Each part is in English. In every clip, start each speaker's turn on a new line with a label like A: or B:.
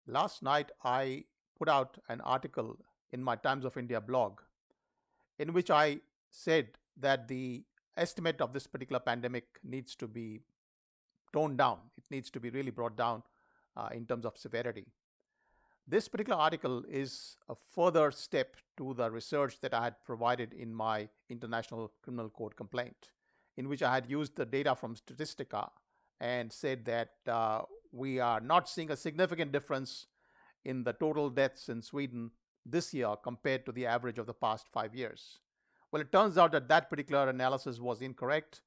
A: Last night, I put out an article in my Times of India blog in which I said that the estimate of this particular pandemic needs to be toned down. It needs to be really brought down in terms of severity. This particular article is a further step to the research that I had provided in my International Criminal Court complaint, in which I had used the data from Statistica and said that we are not seeing a significant difference in the total deaths in Sweden this year compared to the average of the past 5 years. Well, it turns out that that particular analysis was incorrect.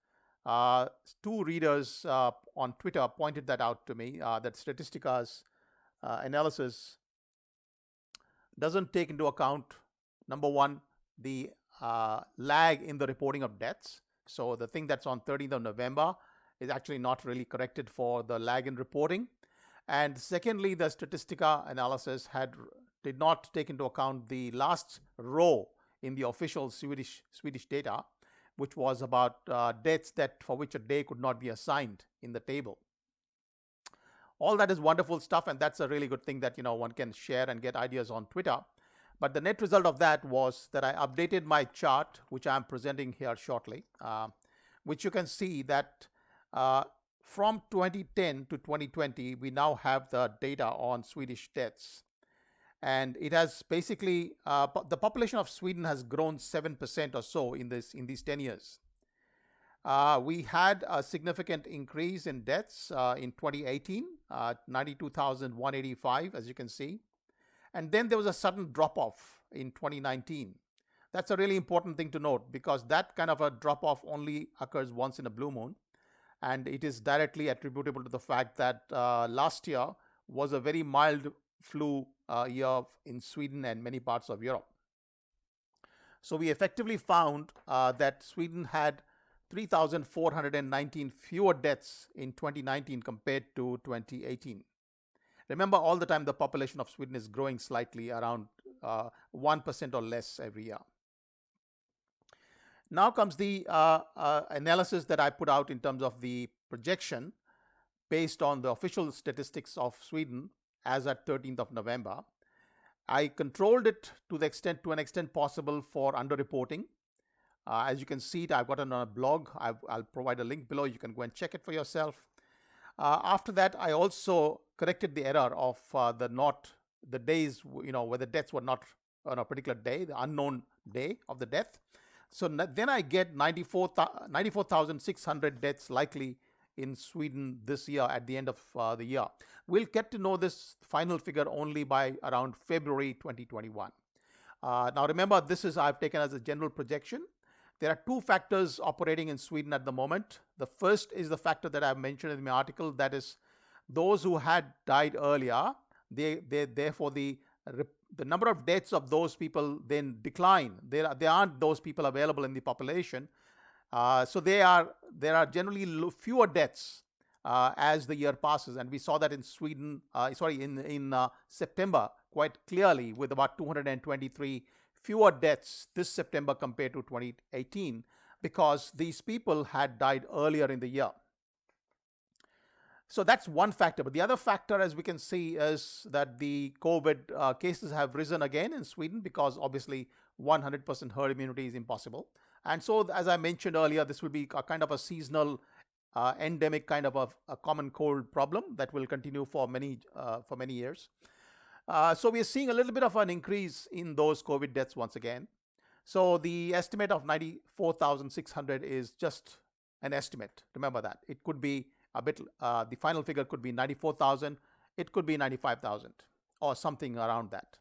A: Uh, Two readers on Twitter pointed that out to me, that Statistica's analysis doesn't take into account, number one, the lag in the reporting of deaths. So the thing that's on 13th of November is actually not really corrected for the lag in reporting. And secondly, the Statistica analysis did not take into account the last row in the official Swedish data, which was about deaths that for which a day could not be assigned in the table. All that is wonderful stuff, and that's a really good thing that one can share and get ideas on Twitter. But the net result of that was that I updated my chart, which I'm presenting here shortly, which you can see that from 2010 to 2020, we now have the data on Swedish deaths. And it has basically, the population of Sweden has grown 7% or so in these 10 years. We had a significant increase in deaths in 2018, 92,185, as you can see. And then there was a sudden drop-off in 2019. That's a really important thing to note, because that kind of a drop-off only occurs once in a blue moon. And it is directly attributable to the fact that last year was a very mild flu year in Sweden and many parts of Europe. So we effectively found that Sweden had 3,419 fewer deaths in 2019 compared to 2018. Remember, all the time the population of Sweden is growing slightly, around 1% or less every year. Now comes the analysis that I put out in terms of the projection based on the official statistics of Sweden as at 13th of November. I controlled it to an extent possible for underreporting. As you can see it, I've got it on a blog. I'll provide a link below. You can go and check it for yourself. After that, I also corrected the error of the days, where the deaths were not on a particular day, the unknown day of the death. So then I get 94,600 deaths likely in Sweden this year at the end of the year. We'll get to know this final figure only by around February 2021. Now remember, I've taken as a general projection. There are two factors operating in Sweden at the moment. The first is the factor that I've mentioned in my article, that is, those who had died earlier, therefore the number of deaths of those people then decline. There aren't those people available in the population. So there are generally fewer deaths as the year passes, and we saw that in Sweden, in September quite clearly, with about 223 fewer deaths this September compared to 2018, because these people had died earlier in the year. So that's one factor. But the other factor, as we can see, is that the COVID cases have risen again in Sweden, because obviously 100% herd immunity is impossible. And so, as I mentioned earlier, this will be a kind of a seasonal, endemic kind of a common cold problem that will continue for many years. So we are seeing a little bit of an increase in those COVID deaths once again. So the estimate of 94,600 is just an estimate. Remember that. It could be a bit, the final figure could be 94,000. It could be 95,000 or something around that.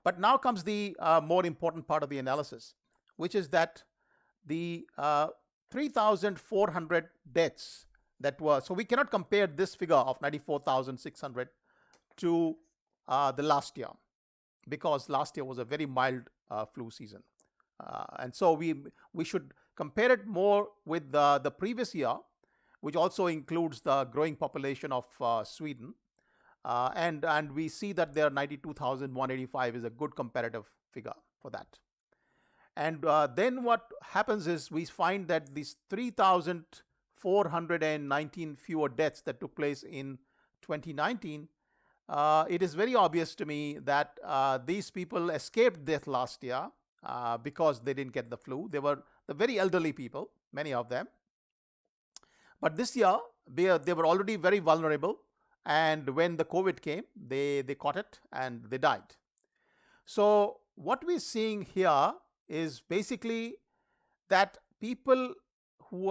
A: But now comes the more important part of the analysis, which is that the 3,400 deaths that were, so we cannot compare this figure of 94,600 to the last year, because last year was a very mild flu season. And so we should compare it more with the previous year, which also includes the growing population of Sweden. And we see that there 92,185 is a good comparative figure for that. And then what happens is we find that these 3,419 fewer deaths that took place in 2019 it is very obvious to me that these people escaped death last year because they didn't get the flu. They were the very elderly people, many of them. But this year, they were already very vulnerable. And when the COVID came, they caught it and they died. So what we're seeing here is basically that people who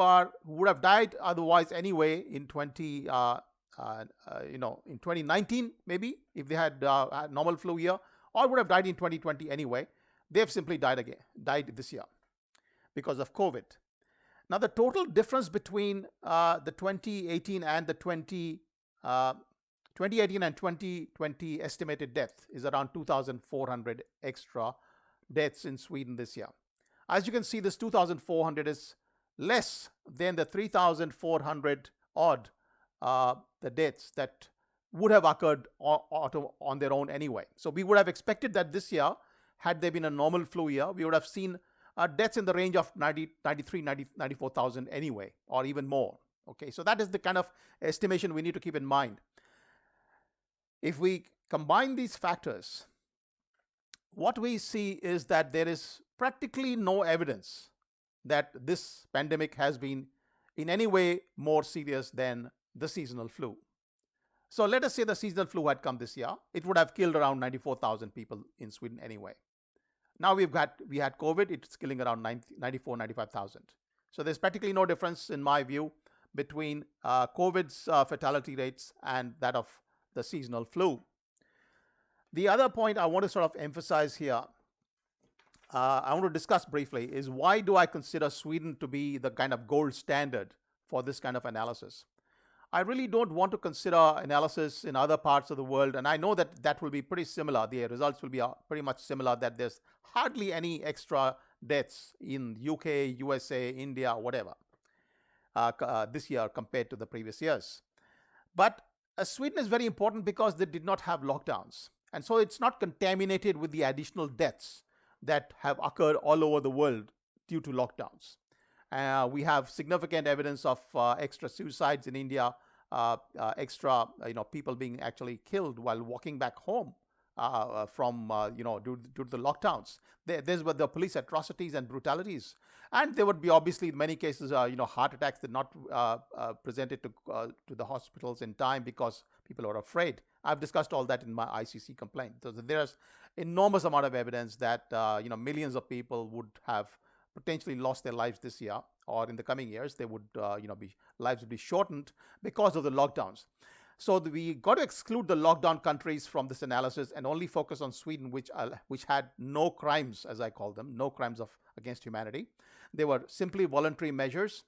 A: would have died otherwise anyway in 2019 maybe, if they had a normal flu year, or would have died in 2020 anyway, they've simply died this year because of COVID. Now the total difference between the 2018 and 2020 estimated death is around 2,400 extra deaths in Sweden this year. As you can see, this 2,400 is less than the 3,400 odd the deaths that would have occurred on their own anyway. So we would have expected that this year, had there been a normal flu year, we would have seen deaths in the range of 94,000 anyway, or even more. Okay, so that is the kind of estimation we need to keep in mind. If we combine these factors, what we see is that there is practically no evidence that this pandemic has been in any way more serious than the seasonal flu. So let us say the seasonal flu had come this year, it would have killed around 94,000 people in Sweden anyway. Now we had COVID, it's killing around 95,000. So there's practically no difference, in my view, between COVID's fatality rates and that of the seasonal flu. The other point I want to sort of emphasize here, I want to discuss briefly, is why do I consider Sweden to be the kind of gold standard for this kind of analysis? I really don't want to consider analysis in other parts of the world, and I know that that will be pretty similar. The results will be pretty much similar, that there's hardly any extra deaths in UK, USA, India, whatever, this year compared to the previous years. But Sweden is very important because they did not have lockdowns. And so it's not contaminated with the additional deaths that have occurred all over the world due to lockdowns. We have significant evidence of extra suicides in India, extra people being actually killed while walking back home from due to the lockdowns. There's were the police atrocities and brutalities, and there would be obviously in many cases heart attacks that not presented to the hospitals in time because people are afraid. I've discussed all that in my ICC complaint. So there's enormous amount of evidence that millions of people would have potentially lost their lives this year, or in the coming years they would lives would be shortened because of the lockdowns. So we got to exclude the lockdown countries from this analysis and only focus on Sweden, which had no crimes, as I call them, no crimes against humanity. They were simply voluntary measures,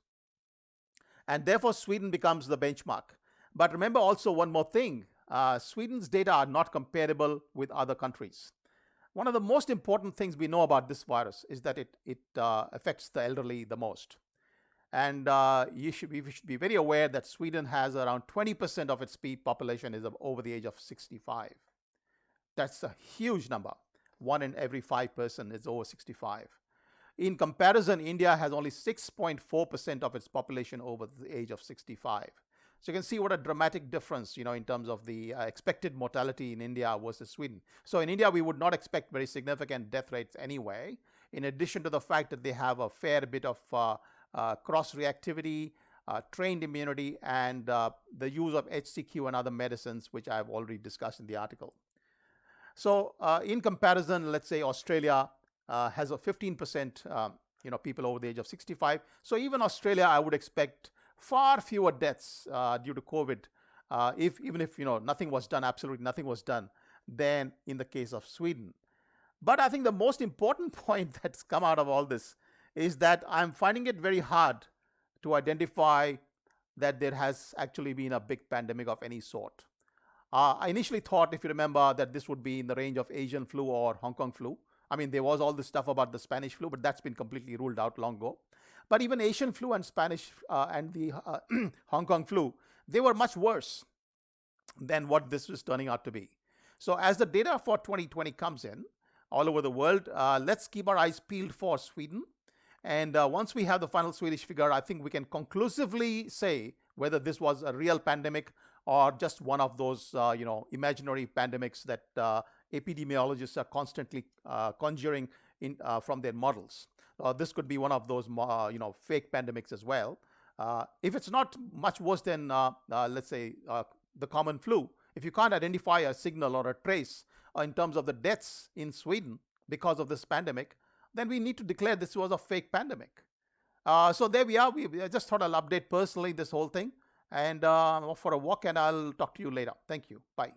A: and therefore Sweden becomes the benchmark. But remember also one more thing, Sweden's data are not comparable with other countries. One of the most important things we know about this virus is that it affects the elderly the most. And we should be very aware that Sweden has around 20% of its population is over the age of 65. That's a huge number. 1 in every 5 person is over 65. In comparison, India has only 6.4% of its population over the age of 65. So you can see what a dramatic difference, in terms of the expected mortality in India versus Sweden. So in India, we would not expect very significant death rates anyway, in addition to the fact that they have a fair bit of cross-reactivity, trained immunity, and the use of HCQ and other medicines, which I've already discussed in the article. So in comparison, let's say Australia has a 15% people over the age of 65. So even Australia, I would expect far fewer deaths due to COVID, even if nothing was done, absolutely nothing was done, than in the case of Sweden. But I think the most important point that's come out of all this is that I'm finding it very hard to identify that there has actually been a big pandemic of any sort. I initially thought, if you remember, that this would be in the range of Asian flu or Hong Kong flu. I mean, there was all this stuff about the Spanish flu, but that's been completely ruled out long ago. But even Asian flu and Spanish and the Hong Kong flu, they were much worse than what this was turning out to be. So as the data for 2020 comes in all over the world, let's keep our eyes peeled for Sweden. And once we have the final Swedish figure, I think we can conclusively say whether this was a real pandemic or just one of those imaginary pandemics that epidemiologists are constantly conjuring from their models. This could be one of those fake pandemics as well. If it's not much worse than let's say the common flu, if you can't identify a signal or a trace in terms of the deaths in Sweden because of this pandemic, then we need to declare this was a fake pandemic. So there we are. I just thought I'll update personally this whole thing and for a walk, and I'll talk to you later. Thank you. Bye.